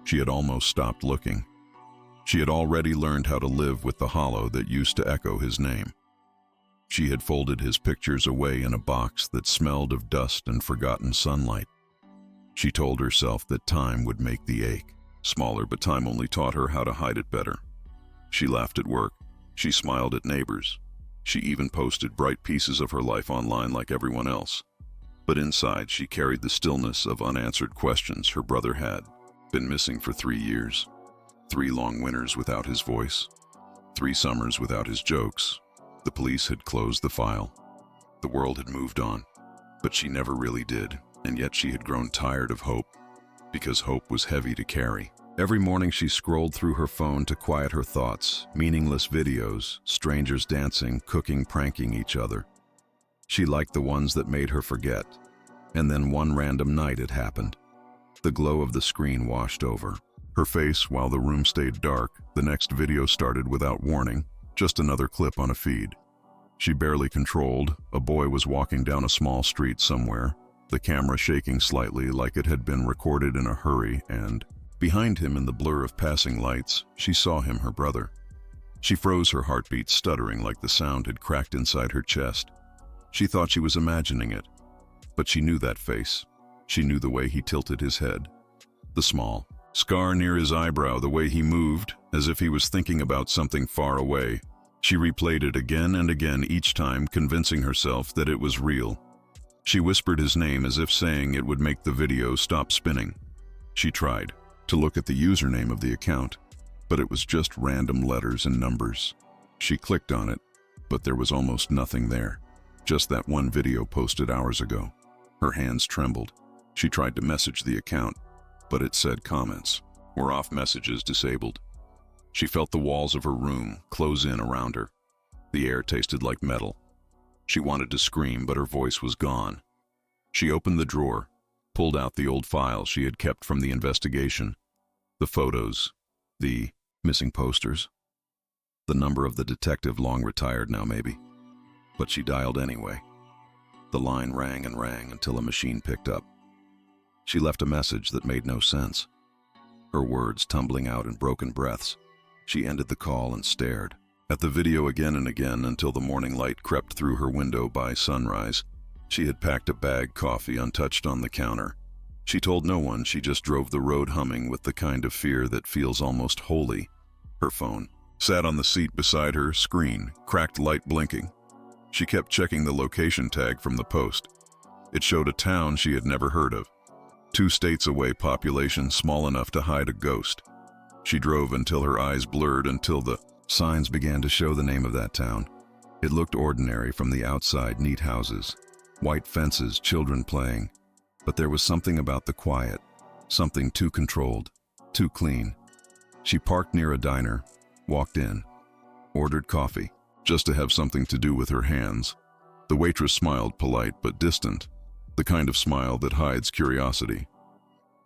She had almost stopped looking. She had already learned how to live with the hollow that used to echo his name. She had folded his pictures away in a box that smelled of dust and forgotten sunlight. She told herself that time would make the ache smaller, but time only taught her how to hide it better. She laughed at work. She smiled at neighbors. She even posted bright pieces of her life online like everyone else. But inside, she carried the stillness of unanswered questions her brother had been missing for 3 years. 3 long winters without his voice. 3 summers without his jokes. The police had closed the file. The world had moved on. But she never really did, and yet she had grown tired of hope, because hope was heavy to carry. Every morning she scrolled through her phone to quiet her thoughts, meaningless videos, strangers dancing, cooking, pranking each other. She liked the ones that made her forget. And then one random night it happened. The glow of the screen washed over her face while the room stayed dark. The next video started without warning, just another clip on a feed. She barely controlled. A boy was walking down a small street somewhere, the camera shaking slightly like it had been recorded in a hurry, and behind him in the blur of passing lights, she saw him, her brother. She froze, her heartbeat stuttering like the sound had cracked inside her chest. She thought she was imagining it, but she knew that face. She knew the way he tilted his head, the small scar near his eyebrow, the way he moved, as if he was thinking about something far away. She replayed it again and again, each time convincing herself that it was real. She whispered his name as if saying it would make the video stop spinning. She tried to look at the username of the account, but it was just random letters and numbers. She clicked on it, but there was almost nothing there. Just that one video posted hours ago. Her hands trembled. She tried to message the account, but it said comments or off, messages disabled. She felt the walls of her room close in around her. The air tasted like metal. She wanted to scream, but her voice was gone. She opened the drawer, pulled out the old files she had kept from the investigation, the photos, the missing posters, the number of the detective, long retired now maybe. But she dialed anyway. The line rang and rang until a machine picked up. She left a message that made no sense, her words tumbling out in broken breaths. She ended the call and stared at the video again and again until the morning light crept through her window by sunrise. She had packed a bag, coffee untouched on the counter. She told no one. She just drove the road humming with the kind of fear that feels almost holy. Her phone sat on the seat beside her, screen, cracked light blinking. She kept checking the location tag from the post. It showed a town she had never heard of. 2 states away, population small enough to hide a ghost. She drove until her eyes blurred, until the signs began to show the name of that town. It looked ordinary from the outside, neat houses, white fences, children playing. But there was something about the quiet, something too controlled, too clean. She parked near a diner, walked in, ordered coffee, just to have something to do with her hands. The waitress smiled, polite but distant, the kind of smile that hides curiosity.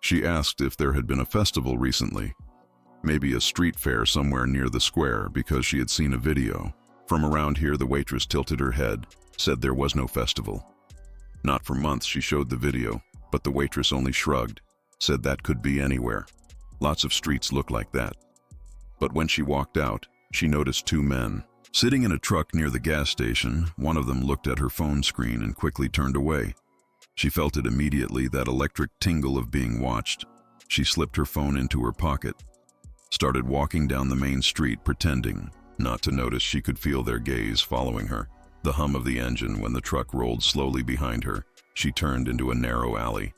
She asked if there had been a festival recently, maybe a street fair somewhere near the square, because she had seen a video. From around here, the waitress tilted her head, said there was no festival. Not for months. She showed the video, but the waitress only shrugged, said that could be anywhere. Lots of streets look like that. But when she walked out, she noticed 2 men sitting in a truck near the gas station. One of them looked at her phone screen and quickly turned away. She felt it immediately, that electric tingle of being watched. She slipped her phone into her pocket, started walking down the main street, pretending not to notice. She could feel their gaze following her, the hum of the engine when the truck rolled slowly behind her. She turned into a narrow alley,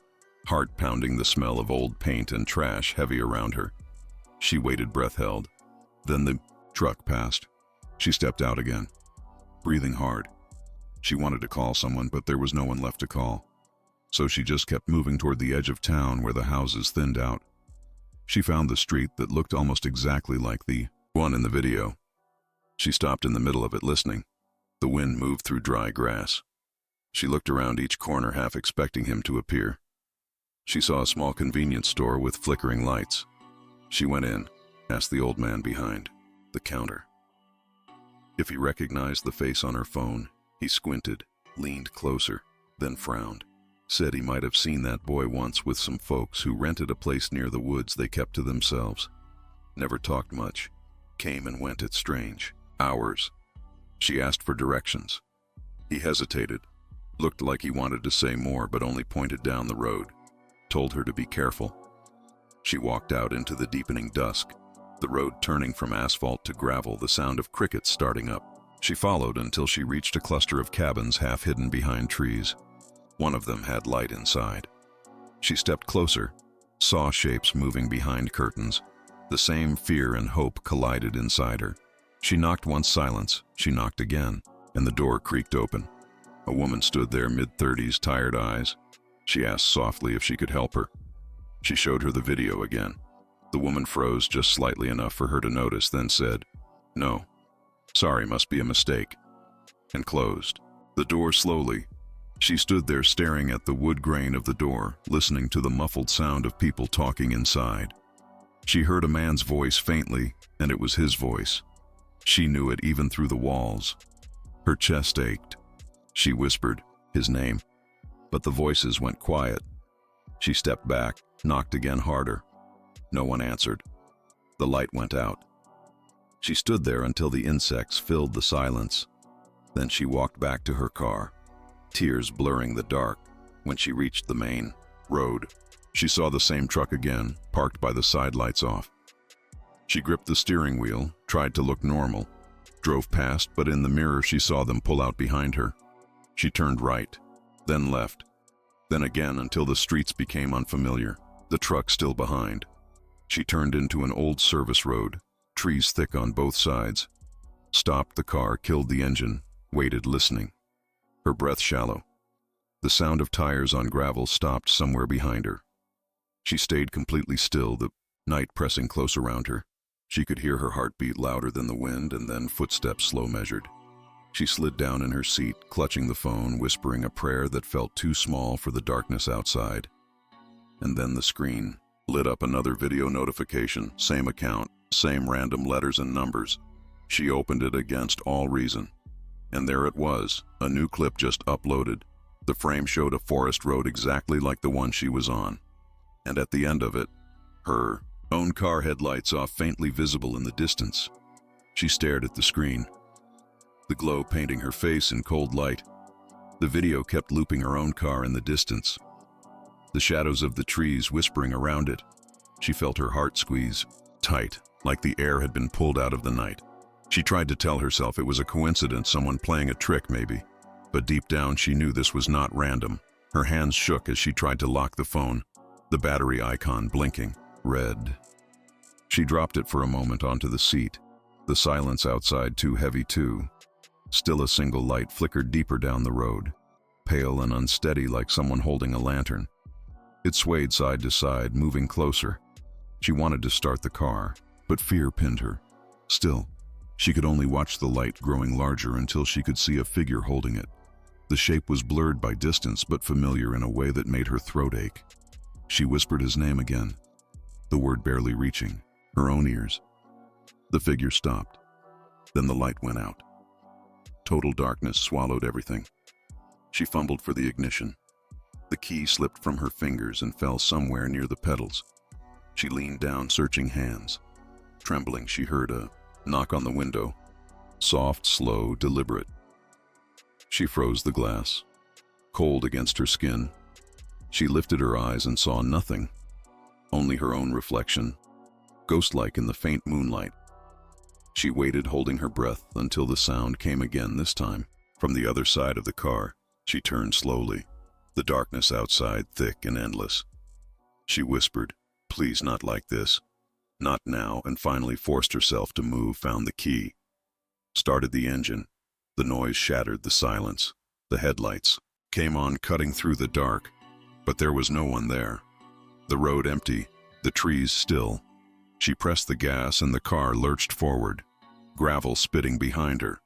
heart pounding, the smell of old paint and trash heavy around her. She waited, breath held. Then the truck passed. She stepped out again, breathing hard. She wanted to call someone, but there was no one left to call. So she just kept moving toward the edge of town where the houses thinned out. She found the street that looked almost exactly like the one in the video. She stopped in the middle of it, listening. The wind moved through dry grass. She looked around each corner, half expecting him to appear. She saw a small convenience store with flickering lights. She went in, asked the old man behind the counter if he recognized the face on her phone. He squinted, leaned closer, then frowned. Said he might have seen that boy once with some folks who rented a place near the woods they kept to themselves. Never talked much. Came and went at strange hours. She asked for directions. He hesitated. Looked like he wanted to say more, but only pointed down the road. Told her to be careful. She walked out into the deepening dusk, the road turning from asphalt to gravel, the sound of crickets starting up. She followed until she reached a cluster of cabins half hidden behind trees. One of them had light inside. She stepped closer, saw shapes moving behind curtains. The same fear and hope collided inside her. She knocked once, silence. She knocked again, and the door creaked open. A woman stood there, mid-30s, tired eyes. She asked softly if she could help her. She showed her the video again. The woman froze just slightly enough for her to notice, then said, "No. Sorry, must be a mistake," and closed the door slowly. She stood there staring at the wood grain of the door, listening to the muffled sound of people talking inside. She heard a man's voice faintly, and it was his voice. She knew it even through the walls. Her chest ached. She whispered his name, but the voices went quiet. She stepped back, knocked again harder. No one answered. The light went out. She stood there until the insects filled the silence. Then she walked back to her car, tears blurring the dark. When she reached the main road, she saw the same truck again, parked by the side lights off. She gripped the steering wheel, tried to look normal, drove past, but in the mirror she saw them pull out behind her. She turned right, then left, then again until the streets became unfamiliar, the truck still behind. She turned into an old service road, trees thick on both sides. Stopped the car, killed the engine, waited listening. Her breath shallow. The sound of tires on gravel stopped somewhere behind her. She stayed completely still, the night pressing close around her. She could hear her heartbeat louder than the wind, and then footsteps slow measured. She slid down in her seat, clutching the phone, whispering a prayer that felt too small for the darkness outside. And then the screen lit up, another video notification, same account, same random letters and numbers. She opened it against all reason. And there it was, a new clip just uploaded. The frame showed a forest road exactly like the one she was on. And at the end of it, her own car headlights off, faintly visible in the distance. She stared at the screen, the glow painting her face in cold light. The video kept looping her own car in the distance, the shadows of the trees whispering around it. She felt her heart squeeze tight, like the air had been pulled out of the night. She tried to tell herself it was a coincidence, someone playing a trick maybe. But deep down she knew this was not random. Her hands shook as she tried to lock the phone, the battery icon blinking red. She dropped it for a moment onto the seat, the silence outside too heavy too. Still a single light flickered deeper down the road, pale and unsteady like someone holding a lantern. It swayed side to side, moving closer. She wanted to start the car, but fear pinned her. Still, she could only watch the light growing larger until she could see a figure holding it. The shape was blurred by distance, but familiar in a way that made her throat ache. She whispered his name again, the word barely reaching her own ears. The figure stopped. Then the light went out. Total darkness swallowed everything. She fumbled for the ignition. The key slipped from her fingers and fell somewhere near the pedals. She leaned down, searching hands. Trembling, she heard a knock on the window. Soft, slow, deliberate. She froze the glass, cold against her skin. She lifted her eyes and saw nothing, only her own reflection, ghost-like in the faint moonlight. She waited, holding her breath, until the sound came again, this time from the other side of the car. She turned slowly, the darkness outside thick and endless. She whispered, "Please, not like this. Not now," and finally forced herself to move, found the key. Started the engine. The noise shattered the silence. The headlights came on, cutting through the dark, but there was no one there. The road empty, the trees still. She pressed the gas and the car lurched forward, gravel spitting behind her.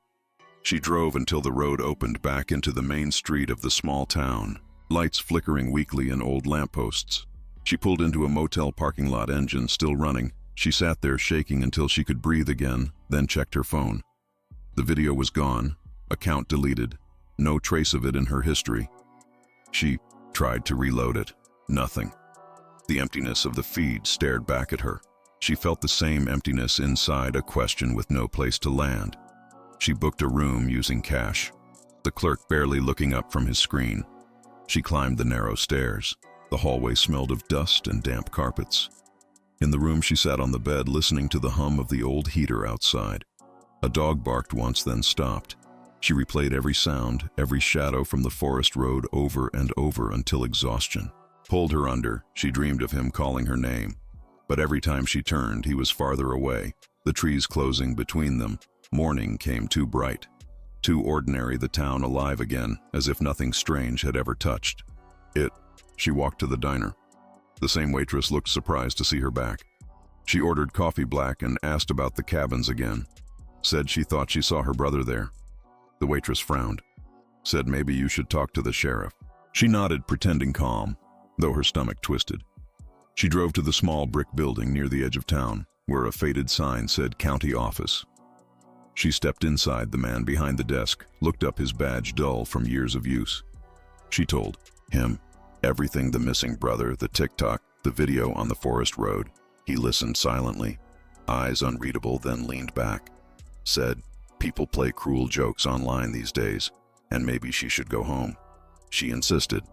She drove until the road opened back into the main street of the small town, lights flickering weakly in old lampposts. She pulled into a motel parking lot, engine still running. She sat there shaking until she could breathe again, then checked her phone. The video was gone, account deleted, no trace of it in her history. She Tried to reload it. Nothing. The emptiness of the feed stared back at her. She felt the same emptiness inside, a question with no place to land. She booked a room using cash, the clerk barely looking up from his screen. She climbed the narrow stairs. The hallway smelled of dust and damp carpets. In the room, she sat on the bed, listening to the hum of the old heater outside. A dog barked once, then stopped. She replayed every sound, every shadow from the forest road over and over until exhaustion pulled her under. She dreamed of him calling her name. But every time she turned, he was farther away, the trees closing between them. Morning came too bright, too ordinary, the town alive again, as if nothing strange had ever touched it. She walked to the diner. The same waitress looked surprised to see her back. She ordered coffee black and asked about the cabins again. Said she thought she saw her brother there. The waitress frowned. Said maybe you should talk to the sheriff. She nodded, pretending calm, though her stomach twisted. She drove to the small brick building near the edge of town, where a faded sign said County Office. She stepped inside. The man behind the desk looked up, his badge dull from years of use. She told him everything: the missing brother, the TikTok, the video on the forest road. He listened silently, eyes unreadable, then leaned back. Said, people play cruel jokes online these days, and maybe she should go home. She insisted,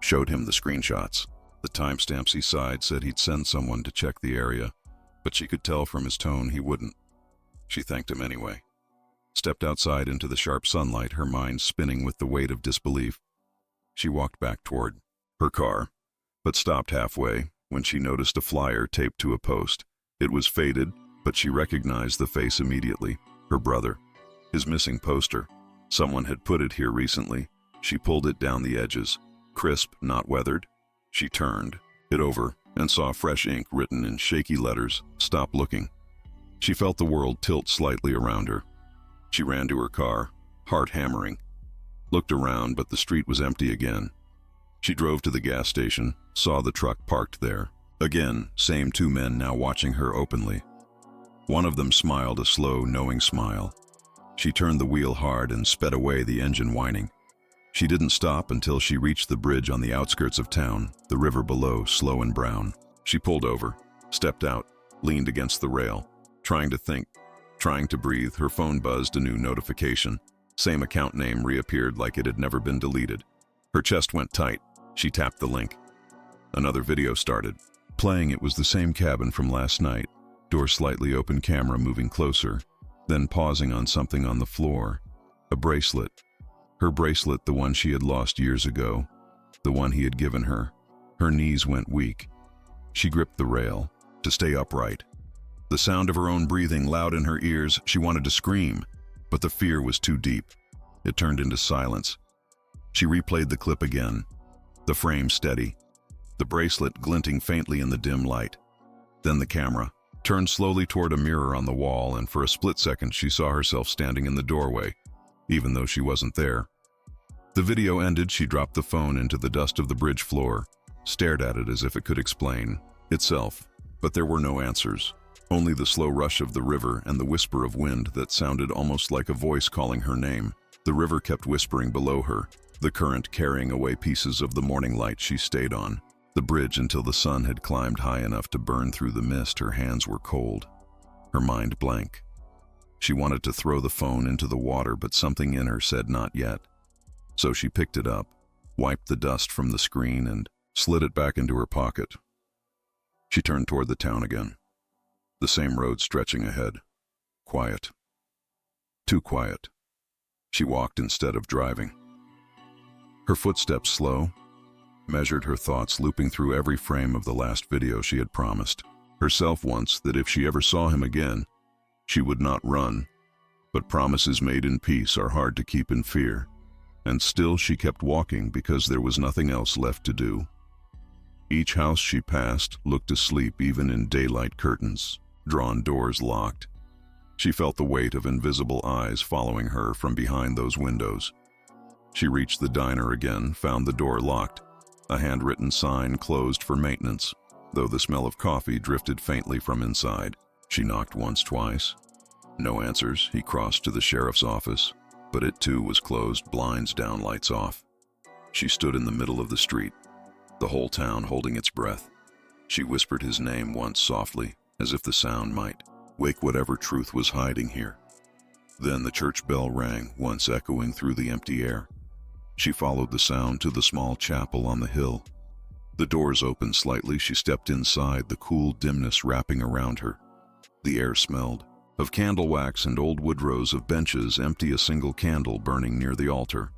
showed him the screenshots. The timestamps. He sighed, said he'd send someone to check the area, but she could tell from his tone he wouldn't. She thanked him anyway. Stepped outside into the sharp sunlight, her mind spinning with the weight of disbelief. She walked back toward her car, but stopped halfway when she noticed a flyer taped to a post. It was faded, but she recognized the face immediately. Her brother. His missing poster. Someone had put it here recently. She pulled it down the edges. Crisp, not weathered. She turned it over and saw fresh ink written in shaky letters, "Stop looking." She felt the world tilt slightly around her. She ran to her car, heart hammering. Looked around, but the street was empty again. She drove to the gas station, saw the truck parked there. Again, same two men now watching her openly. One of them smiled, a slow, knowing smile. She turned the wheel hard and sped away, the engine whining. She didn't stop until she reached the bridge on the outskirts of town, the river below, slow and brown. She pulled over, stepped out, leaned against the rail, trying to think, trying to breathe. Her phone buzzed, a new notification. Same account name reappeared like it had never been deleted. Her chest went tight. She tapped the link. Another video started. Playing, it was the same cabin from last night. Door slightly open, camera moving closer, then pausing on something on the floor. A bracelet. Her bracelet, the one she had lost years ago, the one he had given her. Her knees went weak. She gripped the rail to stay upright. The sound of her own breathing loud in her ears. She wanted to scream, but the fear was too deep. It turned into silence. She replayed the clip again, the frame steady, the bracelet glinting faintly in the dim light. Then the camera turned slowly toward a mirror on the wall, and for a split second she saw herself standing in the doorway, even though she wasn't there. The video ended. She dropped the phone into the dust of the bridge floor, stared at it as if it could explain itself, but there were no answers. Only the slow rush of the river and the whisper of wind that sounded almost like a voice calling her name. The river kept whispering below her, the current carrying away pieces of the morning light she stayed on the bridge until the sun had climbed high enough to burn through the mist. Her hands were cold, her mind blank. She wanted to throw the phone into the water, but something in her said not yet. So she picked it up, wiped the dust from the screen, and slid it back into her pocket. She turned toward the town again. The same road stretching ahead. Quiet. Too quiet. She walked instead of driving. Her footsteps slow, measured her thoughts, looping through every frame of the last video she had promised herself once that if she ever saw him again, she would not run. But promises made in peace are hard to keep in fear. And still she kept walking because there was nothing else left to do. Each house she passed looked asleep, even in daylight, curtains, drawn doors locked. She felt the weight of invisible eyes following her from behind those windows. She reached the diner again, found the door locked, a handwritten sign closed for maintenance, though the smell of coffee drifted faintly from inside. She knocked once, twice. No answers. He crossed to the sheriff's office, but it too was closed, blinds down, lights off. She stood in the middle of the street, the whole town holding its breath. She whispered his name once softly, as if the sound might wake whatever truth was hiding here. Then the church bell rang, once echoing through the empty air. She followed the sound to the small chapel on the hill. The doors opened slightly. She stepped inside, the cool dimness wrapping around her. The air smelled of candle wax and old wood rows of benches, empty, a single candle burning near the altar.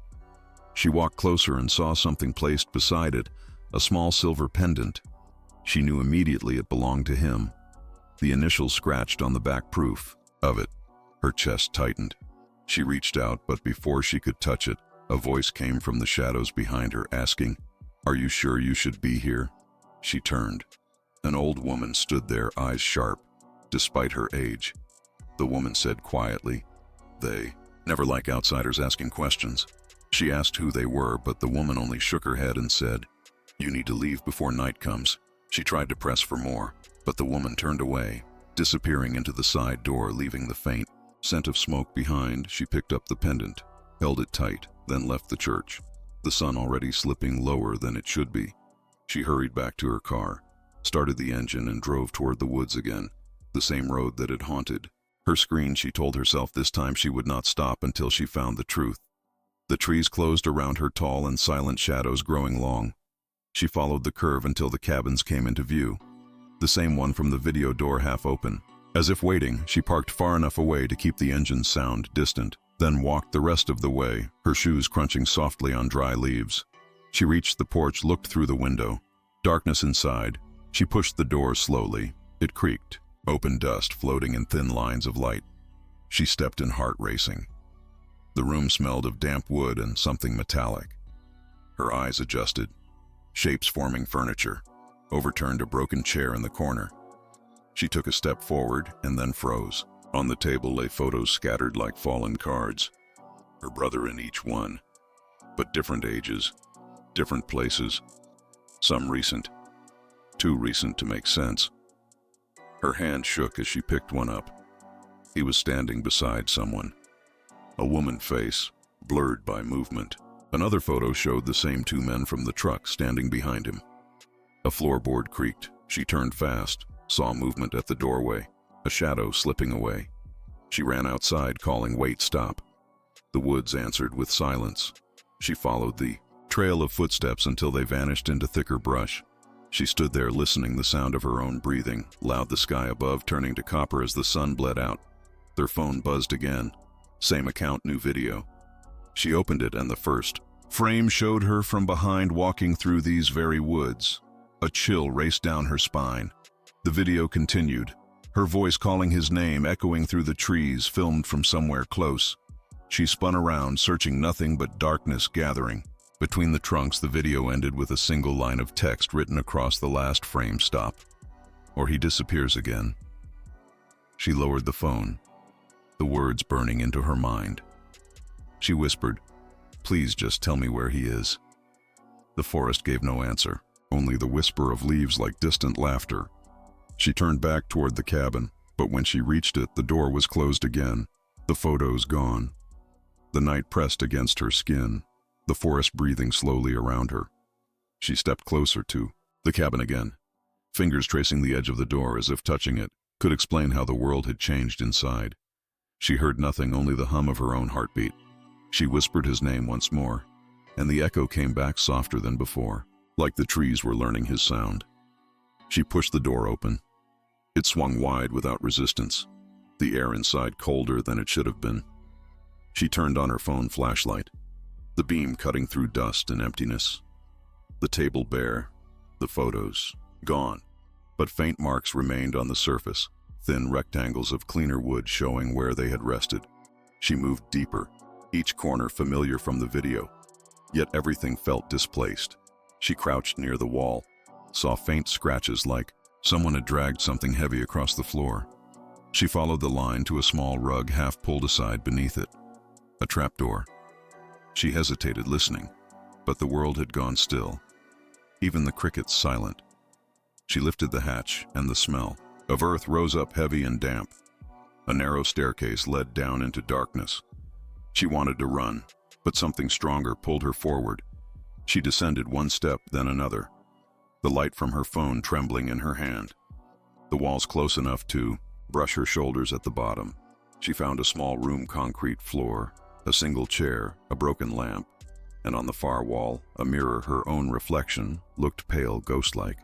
She walked closer and saw something placed beside it, a small silver pendant. She knew immediately it belonged to him. The initials scratched on the back proof of it. Her chest tightened. She reached out, but before she could touch it, a voice came from the shadows behind her, asking, "Are you sure you should be here?" She turned. An old woman stood there, eyes sharp, despite her age. The woman said quietly, "They never like outsiders asking questions." She asked who they were, but the woman only shook her head and said, "You need to leave before night comes." She tried to press for more, but the woman turned away, disappearing into the side door, leaving the faint scent of smoke behind. She picked up the pendant, held it tight, then left the church, the sun already slipping lower than it should be. She hurried back to her car, started the engine, and drove toward the woods again, the same road that had haunted her screen. She told herself this time she would not stop until she found the truth. The trees closed around her, tall and silent, shadows growing long. She followed the curve until the cabins came into view, the same one from the video, door half open. As if waiting, she parked far enough away to keep the engine's sound distant, then walked the rest of the way, her shoes crunching softly on dry leaves. She reached the porch, looked through the window. Darkness inside. She pushed the door slowly. It creaked, open dust floating in thin lines of light. She stepped in, heart racing. The room smelled of damp wood and something metallic. Her eyes adjusted. Shapes forming furniture. Overturned a broken chair in the corner. She took a step forward and then froze. On the table lay photos scattered like fallen cards. Her brother in each one. But different ages, different places. Some recent. Too recent to make sense. Her hand shook as she picked one up. He was standing beside someone. A woman face, blurred by movement. Another photo showed the same two men from the truck standing behind him. A floorboard creaked. She turned fast, saw movement at the doorway, a shadow slipping away. She ran outside, calling, "Wait, stop." The woods answered with silence. She followed the trail of footsteps until they vanished into thicker brush. She stood there listening, the sound of her own breathing, loud, the sky above turning to copper as the sun bled out. Their phone buzzed again. Same account, new video. She opened it, and the first frame showed her from behind, walking through these very woods. A chill raced down her spine. The video continued, her voice calling his name echoing through the trees, filmed from somewhere close. She spun around, searching, nothing but darkness gathering. Between the trunks, the video ended with a single line of text written across the last frame: "Stop, or he disappears again." She lowered the phone, the words burning into her mind. She whispered, "Please just tell me where he is." The forest gave no answer, only the whisper of leaves like distant laughter. She turned back toward the cabin, but when she reached it, the door was closed again, the photos gone. The night pressed against her skin, the forest breathing slowly around her. She stepped closer to the cabin again, fingers tracing the edge of the door as if touching it could explain how the world had changed inside. She heard nothing, only the hum of her own heartbeat. She whispered his name once more, and the echo came back softer than before, like the trees were learning his sound. She pushed the door open. It swung wide without resistance, the air inside colder than it should have been. She turned on her phone flashlight, the beam cutting through dust and emptiness. The table bare, the photos gone, but faint marks remained on the surface, thin rectangles of cleaner wood showing where they had rested. She moved deeper, each corner familiar from the video, yet everything felt displaced. She crouched near the wall, saw faint scratches like someone had dragged something heavy across the floor. She followed the line to a small rug half pulled aside beneath it, a trapdoor. She hesitated, listening, but the world had gone still, even the crickets silent. She lifted the hatch, and the smell of earth rose up heavy and damp. A narrow staircase led down into darkness. She wanted to run, but something stronger pulled her forward. She descended one step, then another, the light from her phone trembling in her hand. The walls close enough to brush her shoulders at the bottom. She found a small room, concrete floor, a single chair, a broken lamp, and on the far wall, a mirror. Her own reflection looked pale, ghost-like.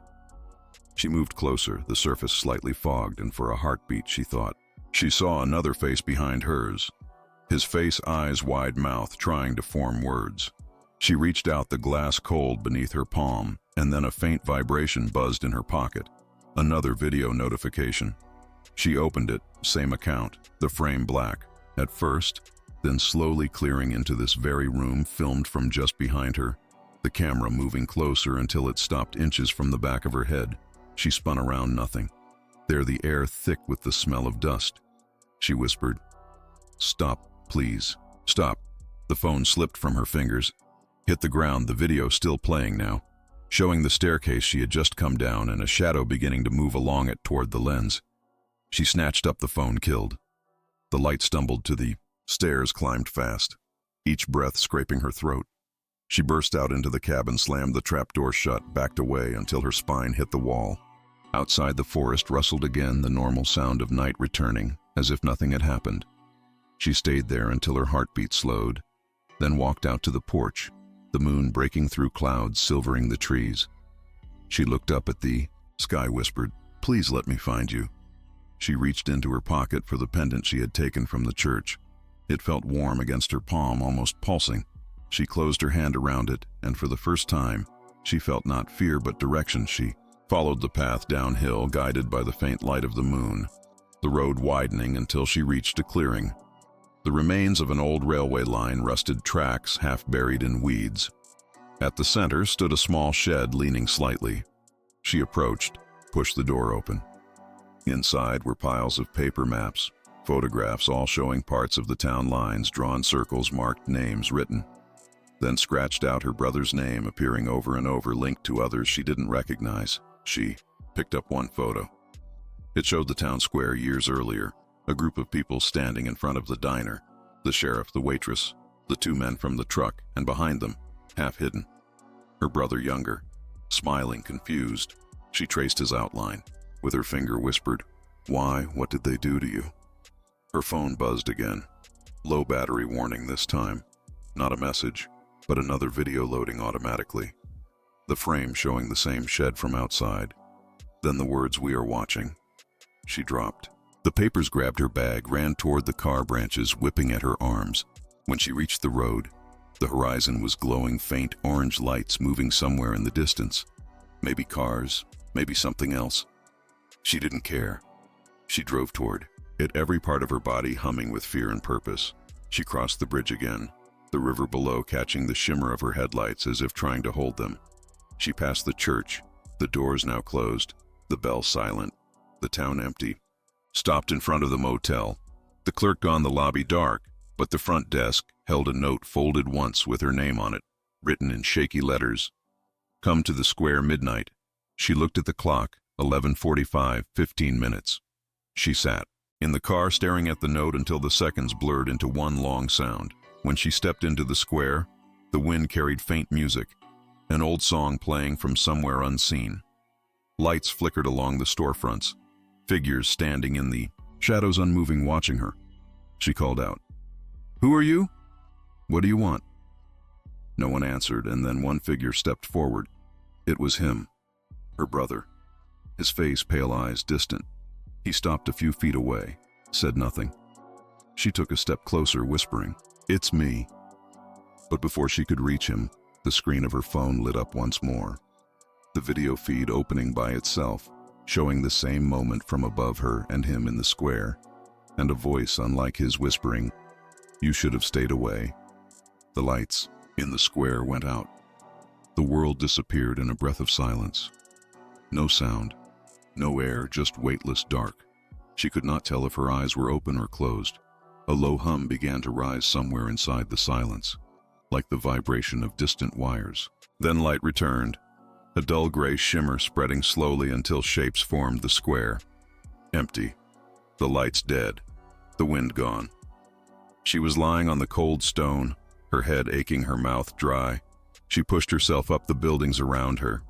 She moved closer, the surface slightly fogged, and for a heartbeat, she thought. She saw another face behind hers. His face, eyes wide mouth, trying to form words. She reached out, the glass cold beneath her palm, and then a faint vibration buzzed in her pocket. Another video notification. She opened it, same account, the frame black. At first, then slowly clearing into this very room, filmed from just behind her, the camera moving closer until it stopped inches from the back of her head. She spun around, nothing. There, the air thick with the smell of dust. She whispered, "Stop, please, stop." The phone slipped from her fingers, hit the ground, the video still playing now, showing the staircase she had just come down and a shadow beginning to move along it toward the lens. She snatched up the phone, killed. The light stumbled to the stairs, climbed fast, each breath scraping her throat. She burst out into the cabin, slammed the trapdoor shut, backed away until her spine hit the wall. Outside, the forest rustled again, the normal sound of night returning, as if nothing had happened. She stayed there until her heartbeat slowed, then walked out to the porch, the moon breaking through clouds, silvering the trees. She looked up at the sky, whispered, "Please let me find you." She reached into her pocket for the pendant she had taken from the church. It felt warm against her palm, almost pulsing. She closed her hand around it, and for the first time, she felt not fear but direction. She followed the path downhill, guided by the faint light of the moon, the road widening until she reached a clearing. The remains of an old railway line, rusted tracks half buried in weeds. At the center stood a small shed leaning slightly. She approached, pushed the door open. Inside were piles of paper maps, photographs all showing parts of the town lines, drawn circles, marked names written. Then scratched out her brother's name, appearing over and over, linked to others she didn't recognize. She picked up one photo. It showed the town square years earlier, a group of people standing in front of the diner, the sheriff, the waitress, the two men from the truck, and behind them, half hidden, her brother younger, smiling, confused. She traced his outline. With her finger whispered, "Why? What did they do to you?" Her phone buzzed again. Low battery warning this time. Not a message, but another video loading automatically. The frame showing the same shed from outside. Then the words, "We are watching." She dropped. The papers grabbed her bag, ran toward the car, branches whipping at her arms. When she reached the road, the horizon was glowing, faint orange lights moving somewhere in the distance. Maybe cars, maybe something else. She didn't care. She drove toward it, every part of her body humming with fear and purpose. She crossed the bridge again, the river below catching the shimmer of her headlights as if trying to hold them. She passed the church, the doors now closed, the bell silent, the town empty. Stopped in front of the motel. The clerk gone, the lobby dark, but the front desk held a note folded once with her name on it, written in shaky letters. "Come to the square midnight." She looked at the clock, 11:45, 15 minutes. She sat in the car staring at the note until the seconds blurred into one long sound. When she stepped into the square, the wind carried faint music, an old song playing from somewhere unseen. Lights flickered along the storefronts, figures standing in the shadows unmoving, watching her. She called out, "Who are you? What do you want?" No one answered, and then one figure stepped forward. It was him, her brother. His face, pale eyes, distant. He stopped a few feet away, said nothing. She took a step closer, whispering, "It's me." But before she could reach him, the screen of her phone lit up once more. The video feed opening by itself, showing the same moment from above her and him in the square, and a voice unlike his whispering, "You should have stayed away." The lights in the square went out. The world disappeared in a breath of silence. No sound, no air, just weightless dark. She could not tell if her eyes were open or closed. A low hum began to rise somewhere inside the silence, like the vibration of distant wires. Then light returned, a dull gray shimmer spreading slowly until shapes formed the square. Empty. The lights dead. The wind gone. She was lying on the cold stone, her head aching, her mouth dry. She pushed herself up the buildings around her.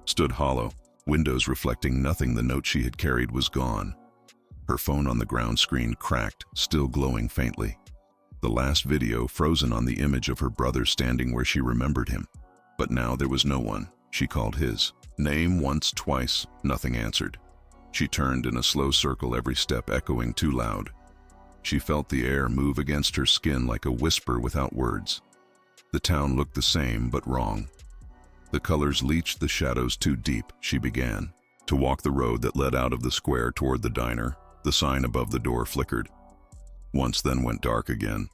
stood hollow, windows reflecting nothing. The note she had carried was gone. Her phone on the ground screen cracked, still glowing faintly. The last video frozen on the image of her brother standing where she remembered him. But now there was no one. She called his name once, twice, nothing answered. She turned in a slow circle, every step echoing too loud. She felt the air move against her skin like a whisper without words. The town looked the same, but wrong. The colors leached the shadows too deep. She began to walk the road that led out of the square toward the diner. The sign above the door flickered. Once, then went dark again.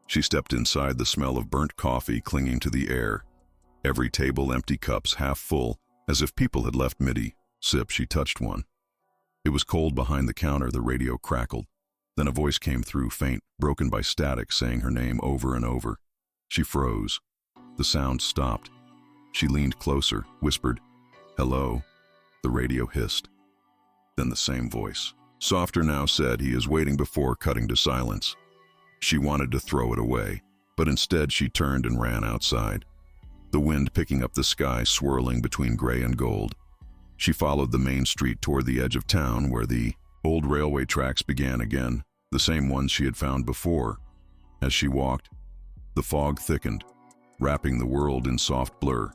She stepped inside, the smell of burnt coffee clinging to the air. Every table empty, cups half full, as if people had left mid-sip. She touched one. It was cold behind the counter. The radio crackled. Then a voice came through, faint, broken by static, saying her name over and over. She froze. The sound stopped. She leaned closer, whispered, "Hello." The radio hissed. Then the same voice, softer now, said, "He is waiting," before cutting to silence. She wanted to throw it away, but instead she turned and ran outside. The wind picking up the sky, swirling between gray and gold. She followed the main street toward the edge of town where the old railway tracks began again, the same ones she had found before. As she walked, the fog thickened, wrapping the world in soft blur.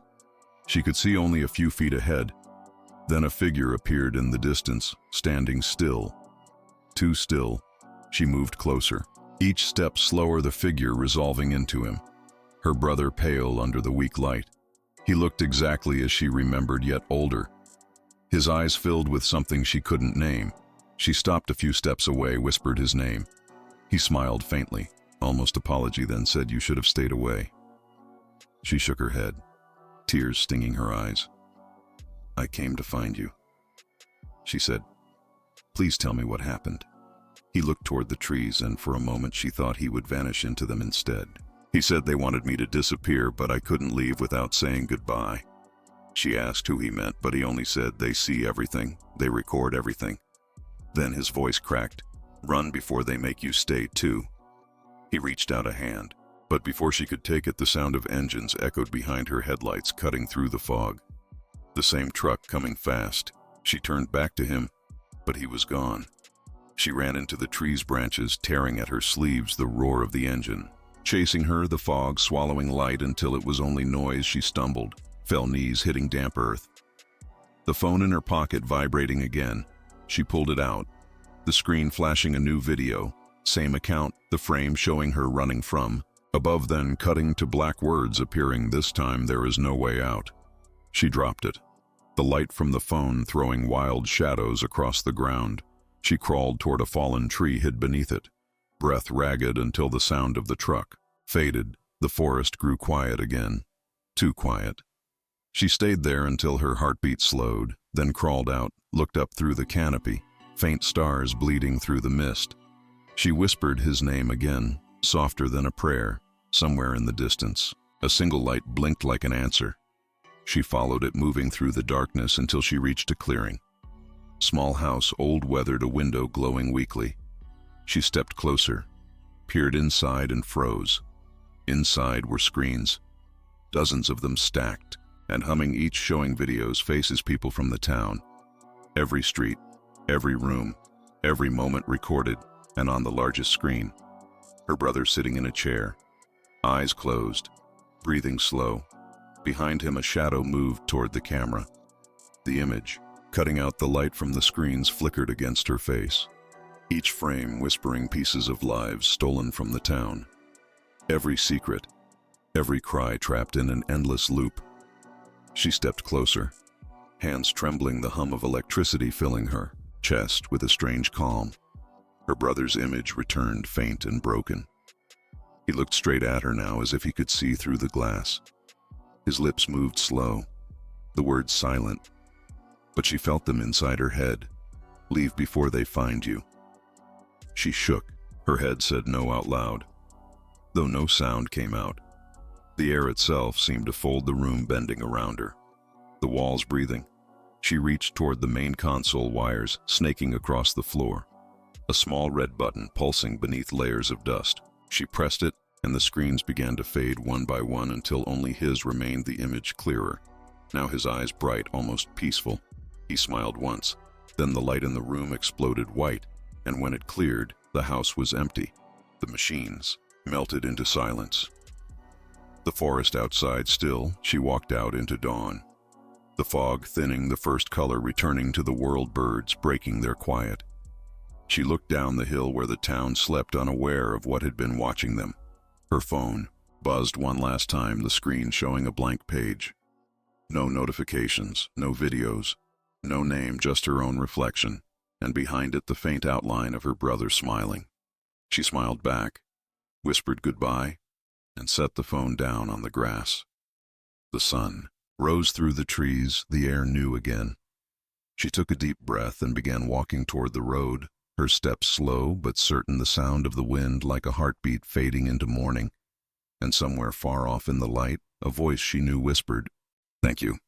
She could see only a few feet ahead. Then a figure appeared in the distance, standing still. Too still. She moved closer. Each step slower, the figure resolving into him. Her brother, pale under the weak light. He looked exactly as she remembered, yet older. His eyes filled with something she couldn't name. She stopped a few steps away, whispered his name. He smiled faintly, almost apology, then said, "You should have stayed away." She shook her head, tears stinging her eyes. "I came to find you," she said. "Please tell me what happened." He looked toward the trees, and for a moment she thought he would vanish into them instead. "He said they wanted me to disappear, but I couldn't leave without saying goodbye." She asked who he meant, but he only said, "They see everything, they record everything." Then his voice cracked, "Run before they make you stay too." He reached out a hand, but before she could take it, the sound of engines echoed behind her, headlights cutting through the fog. The same truck coming fast. She turned back to him, but he was gone. She ran into the tree's branches, tearing at her sleeves, the roar of the engine. Chasing her, the fog swallowing light until it was only noise. She stumbled, fell, knees hitting damp earth. The phone in her pocket vibrating again. She pulled it out, the screen flashing a new video. Same account, the frame showing her running from. Above, then cutting to black words appearing, this time, "There is no way out." She dropped it, the light from the phone throwing wild shadows across the ground. She crawled toward a fallen tree, hid beneath it, breath ragged, until the sound of the truck faded. The forest grew quiet again, too quiet. She stayed there until her heartbeat slowed, then crawled out, looked up through the canopy, faint stars bleeding through the mist. She whispered his name again, softer than a prayer. Somewhere in the distance, a single light blinked like an answer. She followed it, moving through the darkness until she reached a clearing. Small house, old, weathered, a window glowing weakly. She stepped closer, peered inside, and froze. Inside were screens, dozens of them stacked and humming, each showing videos, faces, people from the town. Every street, every room, every moment recorded, and on the largest screen, her brother sitting in a chair, eyes closed, breathing slow. Behind him, a shadow moved toward the camera. The image, cutting out the light from the screens, flickered against her face. Each frame whispering pieces of lives stolen from the town. Every secret, every cry trapped in an endless loop. She stepped closer, hands trembling, the hum of electricity filling her chest with a strange calm. Her brother's image returned, faint and broken. He looked straight at her now, as if he could see through the glass. His lips moved slow, the words silent, but she felt them inside her head. "Leave before they find you." She shook. Her head said no out loud, though no sound came out. The air itself seemed to fold the room, bending around her, the walls breathing. She reached toward the main console, wires snaking across the floor. A small red button pulsing beneath layers of dust. She pressed it, and the screens began to fade one by one until only his remained, the image clearer. now his eyes bright, almost peaceful. He smiled once. Then the light in the room exploded white, and when it cleared, the house was empty. The machines melted into silence. The forest outside still, she walked out into dawn. The fog thinning, the first color returning to the world birds, breaking their quiet. She looked down the hill where the town slept, unaware of what had been watching them. Her phone buzzed one last time, the screen showing a blank page. No notifications, no videos, no name, just her own reflection, and behind it the faint outline of her brother smiling. She smiled back, whispered goodbye, and set the phone down on the grass. The sun rose through the trees, the air new again. She took a deep breath and began walking toward the road, her steps slow but certain, the sound of the wind like a heartbeat fading into morning. And somewhere far off in the light, a voice she knew whispered, "Thank you."